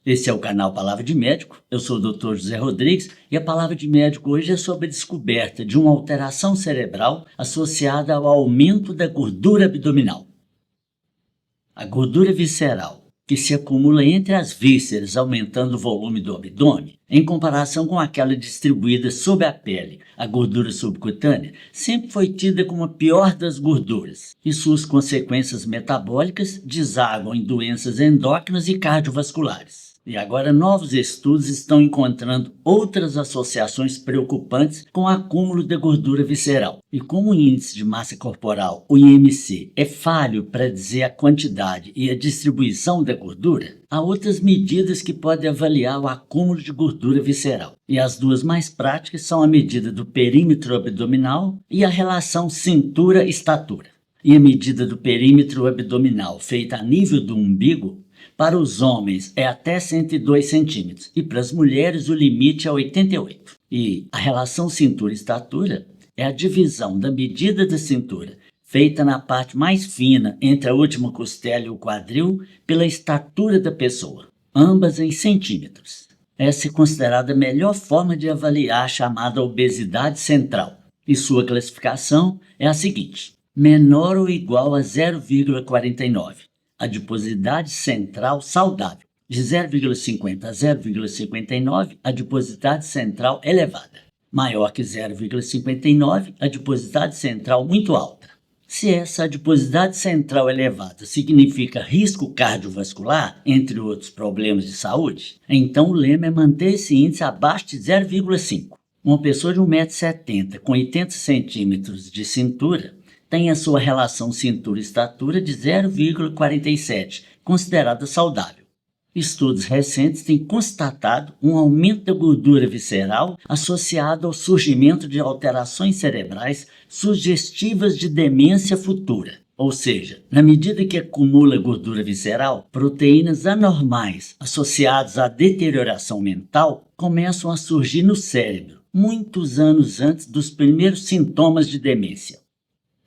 Esse é o canal Palavra de Médico, eu sou o Dr. José Rodrigues e a Palavra de Médico hoje é sobre a descoberta de uma alteração cerebral associada ao aumento da gordura abdominal. A gordura visceral, que se acumula entre as vísceras, aumentando o volume do abdômen, em comparação com aquela distribuída sob a pele, a gordura subcutânea, sempre foi tida como a pior das gorduras, e suas consequências metabólicas desaguam em doenças endócrinas e cardiovasculares. E agora novos estudos estão encontrando outras associações preocupantes com o acúmulo da gordura visceral. E como o índice de massa corporal, o IMC, é falho para dizer a quantidade e a distribuição da gordura, há outras medidas que podem avaliar o acúmulo de gordura visceral. E as duas mais práticas são a medida do perímetro abdominal e a relação cintura-estatura. E a medida do perímetro abdominal, feita a nível do umbigo, para os homens é até 102 centímetros e para as mulheres o limite é 88. E a relação cintura-estatura é a divisão da medida da cintura, feita na parte mais fina entre a última costela e o quadril, pela estatura da pessoa, ambas em centímetros. Essa é considerada a melhor forma de avaliar a chamada obesidade central. E sua classificação é a seguinte: menor ou igual a 0,49. Adiposidade central saudável. De 0,50 a 0,59, adiposidade central elevada. Maior que 0,59, adiposidade central muito alta. Se essa adiposidade central elevada significa risco cardiovascular, entre outros problemas de saúde, então o lema é manter esse índice abaixo de 0,5. Uma pessoa de 1,70 m com 80 centímetros de cintura tem a sua relação cintura-estatura de 0,47, considerada saudável. Estudos recentes têm constatado um aumento da gordura visceral associado ao surgimento de alterações cerebrais sugestivas de demência futura. Ou seja, na medida que acumula gordura visceral, proteínas anormais associadas à deterioração mental começam a surgir no cérebro, muitos anos antes dos primeiros sintomas de demência.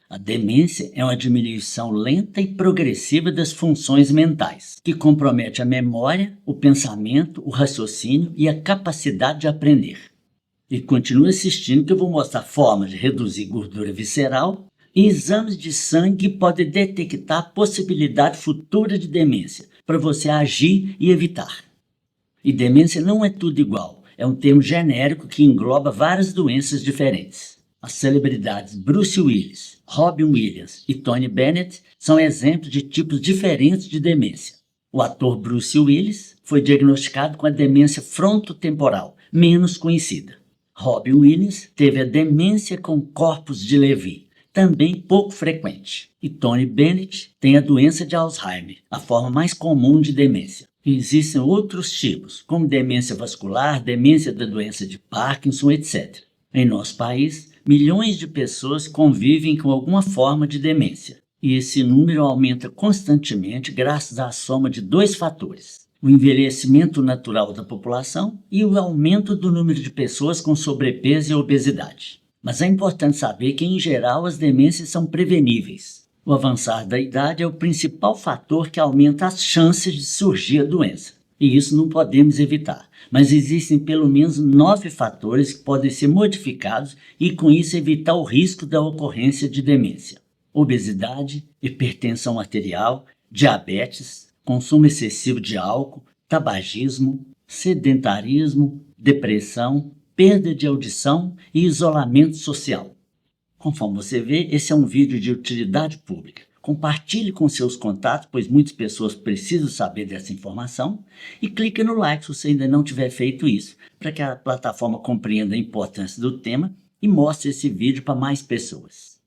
A demência é uma diminuição lenta e progressiva das funções mentais, que compromete a memória, o pensamento, o raciocínio e a capacidade de aprender. E continue assistindo que eu vou mostrar formas de reduzir gordura visceral e exames de sangue que podem detectar a possibilidade futura de demência, para você agir e evitar. E demência não é tudo igual, é um termo genérico que engloba várias doenças diferentes. As celebridades Bruce Willis, Robin Williams e Tony Bennett são exemplos de tipos diferentes de demência. O ator Bruce Willis foi diagnosticado com a demência frontotemporal, menos conhecida. Robin Williams teve a demência com corpus de Levy, também pouco frequente. E Tony Bennett tem a doença de Alzheimer, a forma mais comum de demência. E existem outros tipos, como demência vascular, demência da doença de Parkinson, etc. Em nosso país, milhões de pessoas convivem com alguma forma de demência, e esse número aumenta constantemente graças à soma de dois fatores: o envelhecimento natural da população e o aumento do número de pessoas com sobrepeso e obesidade. Mas é importante saber que, em geral, as demências são preveníveis. O avançar da idade é o principal fator que aumenta as chances de surgir a doença, e isso não podemos evitar. Mas existem pelo menos 9 fatores que podem ser modificados e com isso evitar o risco da ocorrência de demência: obesidade, hipertensão arterial, diabetes, consumo excessivo de álcool, tabagismo, sedentarismo, depressão, perda de audição e isolamento social. Conforme você vê, esse é um vídeo de utilidade pública. Compartilhe com seus contatos, pois muitas pessoas precisam saber dessa informação, e clique no like se você ainda não tiver feito isso, para que a plataforma compreenda a importância do tema e mostre esse vídeo para mais pessoas.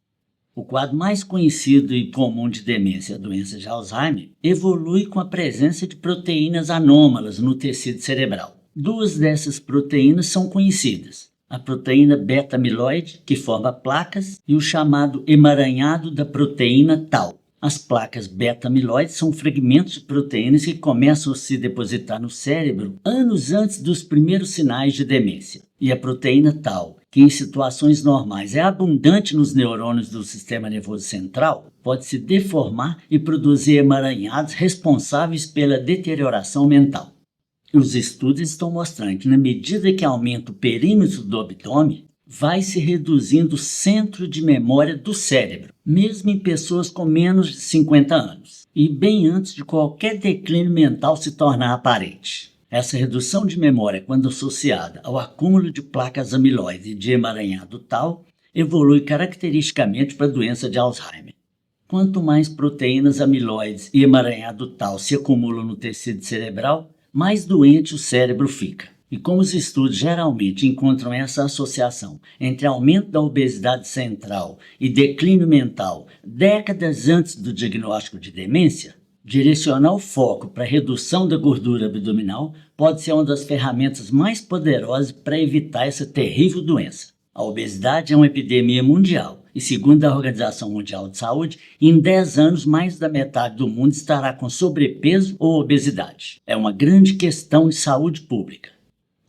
O quadro mais conhecido e comum de demência, a doença de Alzheimer, evolui com a presença de proteínas anômalas no tecido cerebral. Duas dessas proteínas são conhecidas: a proteína beta-amiloide, que forma placas, e o chamado emaranhado da proteína tau. As placas beta-amiloide são fragmentos de proteínas que começam a se depositar no cérebro anos antes dos primeiros sinais de demência. E a proteína tau, que em situações normais é abundante nos neurônios do sistema nervoso central, pode se deformar e produzir emaranhados responsáveis pela deterioração mental. Os estudos estão mostrando que, na medida que aumenta o perímetro do abdômen, vai se reduzindo o centro de memória do cérebro, mesmo em pessoas com menos de 50 anos, e bem antes de qualquer declínio mental se tornar aparente. Essa redução de memória, quando associada ao acúmulo de placas amiloide e de emaranhado tal, evolui caracteristicamente para a doença de Alzheimer. Quanto mais proteínas amiloides e emaranhado tal se acumulam no tecido cerebral, mais doente o cérebro fica. E como os estudos geralmente encontram essa associação entre aumento da obesidade central e declínio mental décadas antes do diagnóstico de demência, direcionar o foco para a redução da gordura abdominal pode ser uma das ferramentas mais poderosas para evitar essa terrível doença. A obesidade é uma epidemia mundial e, segundo a Organização Mundial de Saúde, em 10 anos mais da metade do mundo estará com sobrepeso ou obesidade. É uma grande questão de saúde pública.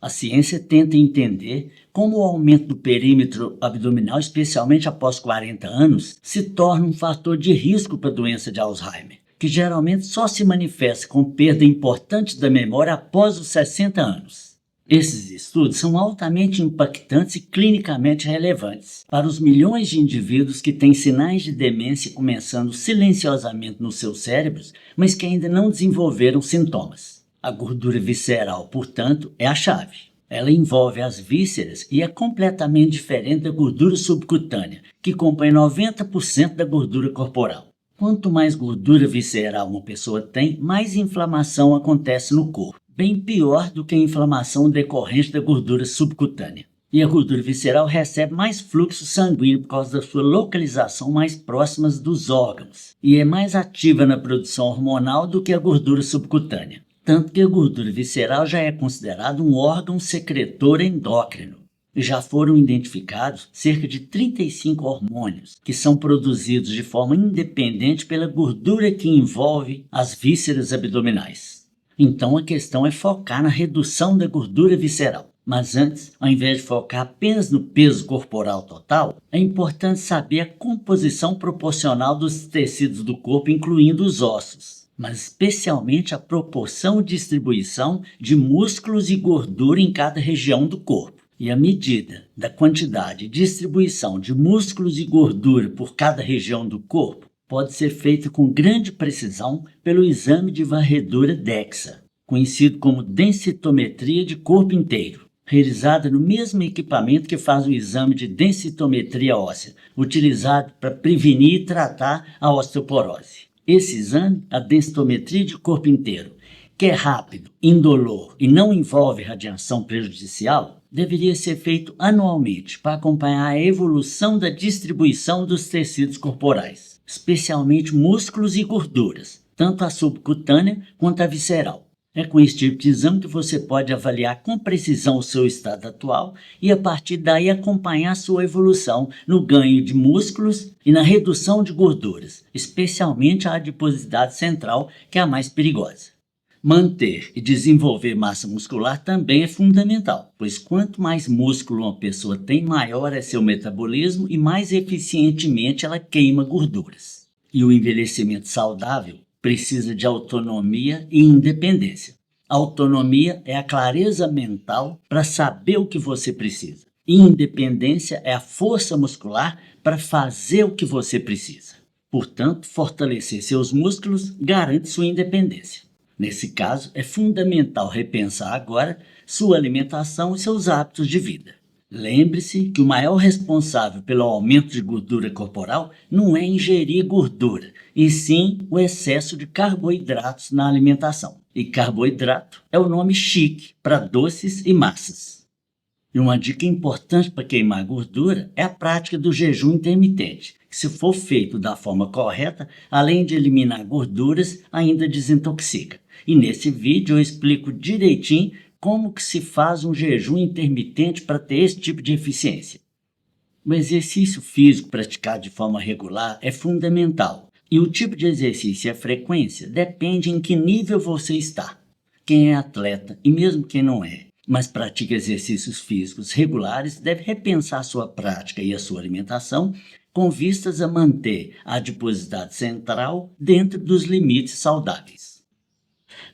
A ciência tenta entender como o aumento do perímetro abdominal, especialmente após 40 anos, se torna um fator de risco para a doença de Alzheimer, que geralmente só se manifesta com perda importante da memória após os 60 anos. Esses estudos são altamente impactantes e clinicamente relevantes para os milhões de indivíduos que têm sinais de demência começando silenciosamente nos seus cérebros, mas que ainda não desenvolveram sintomas. A gordura visceral, portanto, é a chave. Ela envolve as vísceras e é completamente diferente da gordura subcutânea, que compõe 90% da gordura corporal. Quanto mais gordura visceral uma pessoa tem, mais inflamação acontece no corpo, bem pior do que a inflamação decorrente da gordura subcutânea. E a gordura visceral recebe mais fluxo sanguíneo por causa da sua localização mais próxima dos órgãos, e é mais ativa na produção hormonal do que a gordura subcutânea. Tanto que a gordura visceral já é considerada um órgão secretor endócrino. E já foram identificados cerca de 35 hormônios que são produzidos de forma independente pela gordura que envolve as vísceras abdominais. Então a questão é focar na redução da gordura visceral. Mas antes, ao invés de focar apenas no peso corporal total, é importante saber a composição proporcional dos tecidos do corpo, incluindo os ossos, mas especialmente a proporção e distribuição de músculos e gordura em cada região do corpo. E a medida da quantidade e distribuição de músculos e gordura por cada região do corpo pode ser feita com grande precisão pelo exame de varredura DEXA, conhecido como densitometria de corpo inteiro, realizada no mesmo equipamento que faz o exame de densitometria óssea, utilizado para prevenir e tratar a osteoporose. Esse exame, a densitometria de corpo inteiro, que é rápido, indolor e não envolve radiação prejudicial, deveria ser feito anualmente para acompanhar a evolução da distribuição dos tecidos corporais, especialmente músculos e gorduras, tanto a subcutânea quanto a visceral. É com esse tipo de exame que você pode avaliar com precisão o seu estado atual e, a partir daí, acompanhar a sua evolução no ganho de músculos e na redução de gorduras, especialmente a adiposidade central, que é a mais perigosa. Manter e desenvolver massa muscular também é fundamental, pois quanto mais músculo uma pessoa tem, maior é seu metabolismo e mais eficientemente ela queima gorduras. E o envelhecimento saudável precisa de autonomia e independência. A autonomia é a clareza mental para saber o que você precisa. E independência é a força muscular para fazer o que você precisa. Portanto, fortalecer seus músculos garante sua independência. Nesse caso, é fundamental repensar agora sua alimentação e seus hábitos de vida. Lembre-se que o maior responsável pelo aumento de gordura corporal não é ingerir gordura, e sim o excesso de carboidratos na alimentação. E carboidrato é o nome chique para doces e massas. E uma dica importante para queimar gordura é a prática do jejum intermitente, que, se for feito da forma correta, além de eliminar gorduras, ainda desintoxica. E nesse vídeo eu explico direitinho como que se faz um jejum intermitente para ter esse tipo de eficiência. O exercício físico praticado de forma regular é fundamental, e o tipo de exercício e a frequência depende em que nível você está. Quem é atleta, e mesmo quem não é, mas pratica exercícios físicos regulares, deve repensar sua prática e a sua alimentação com vistas a manter a adiposidade central dentro dos limites saudáveis.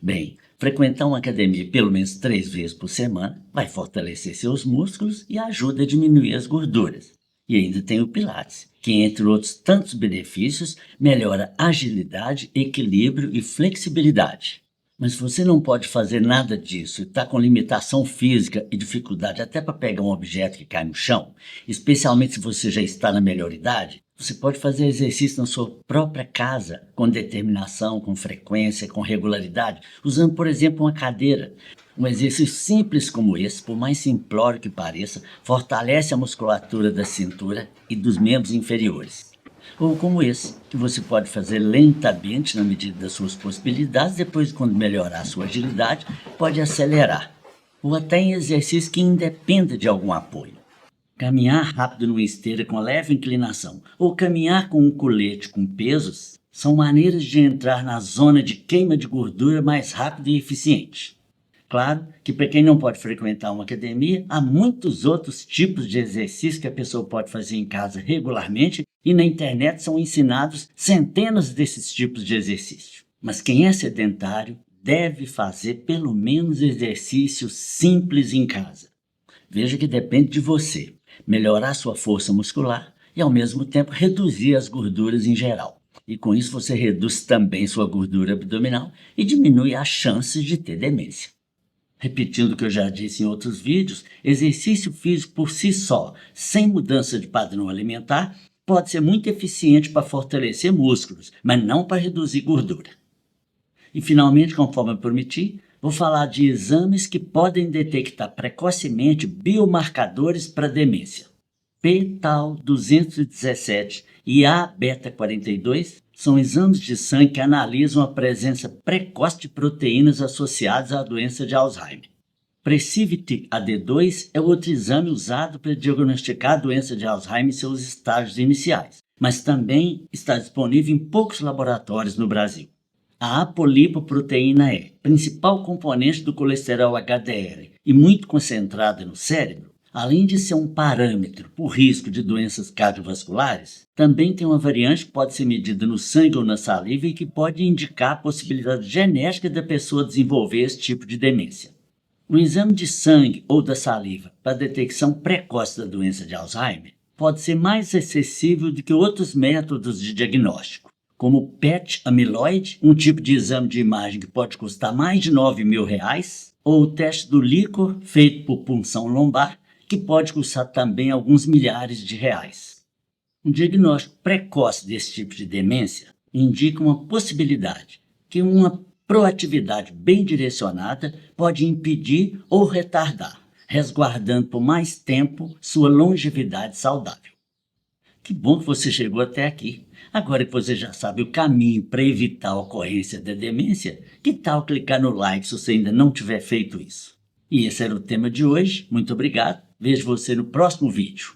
Bem, Frequentar uma academia pelo menos 3 vezes por semana vai fortalecer seus músculos e ajuda a diminuir as gorduras. E ainda tem o Pilates, que, entre outros tantos benefícios, melhora agilidade, equilíbrio e flexibilidade. Mas se você não pode fazer nada disso e está com limitação física e dificuldade até para pegar um objeto que cai no chão, especialmente se você já está na melhor idade, você pode fazer exercício na sua própria casa, com determinação, com frequência, com regularidade, usando, por exemplo, uma cadeira. Um exercício simples como esse, por mais simplório que pareça, fortalece a musculatura da cintura e dos membros inferiores. Ou como esse, que você pode fazer lentamente na medida das suas possibilidades, depois, quando melhorar a sua agilidade, pode acelerar. Ou até em exercício que independa de algum apoio. Caminhar rápido numa esteira com leve inclinação ou caminhar com um colete com pesos são maneiras de entrar na zona de queima de gordura mais rápida e eficiente. Claro que para quem não pode frequentar uma academia, há muitos outros tipos de exercícios que a pessoa pode fazer em casa regularmente e na internet são ensinados centenas desses tipos de exercício. Mas quem é sedentário deve fazer pelo menos exercícios simples em casa. Veja que depende de você melhorar sua força muscular e ao mesmo tempo reduzir as gorduras em geral. E com isso você reduz também sua gordura abdominal e diminui as chances de ter demência. Repetindo o que eu já disse em outros vídeos, exercício físico por si só, sem mudança de padrão alimentar, pode ser muito eficiente para fortalecer músculos, mas não para reduzir gordura. E finalmente, conforme eu prometi, vou falar de exames que podem detectar precocemente biomarcadores para demência. p-tau 217 e A-beta-42 são exames de sangue que analisam a presença precoce de proteínas associadas à doença de Alzheimer. Precivity AD2 é outro exame usado para diagnosticar a doença de Alzheimer em seus estágios iniciais, mas também está disponível em poucos laboratórios no Brasil. A apolipoproteína E, principal componente do colesterol HDL e muito concentrada no cérebro, além de ser um parâmetro por risco de doenças cardiovasculares, também tem uma variante que pode ser medida no sangue ou na saliva e que pode indicar a possibilidade genética da pessoa desenvolver esse tipo de demência. O exame de sangue ou da saliva para a detecção precoce da doença de Alzheimer pode ser mais acessível do que outros métodos de diagnóstico, como o PET amiloide, um tipo de exame de imagem que pode custar mais de R$ 9.000, ou o teste do líquor, feito por punção lombar, que pode custar também alguns milhares de reais. Um diagnóstico precoce desse tipo de demência indica uma possibilidade que uma proatividade bem direcionada pode impedir ou retardar, resguardando por mais tempo sua longevidade saudável. Que bom que você chegou até aqui. Agora que você já sabe o caminho para evitar a ocorrência da demência, que tal clicar no like se você ainda não tiver feito isso? E esse era o tema de hoje. Muito obrigado. Vejo você no próximo vídeo.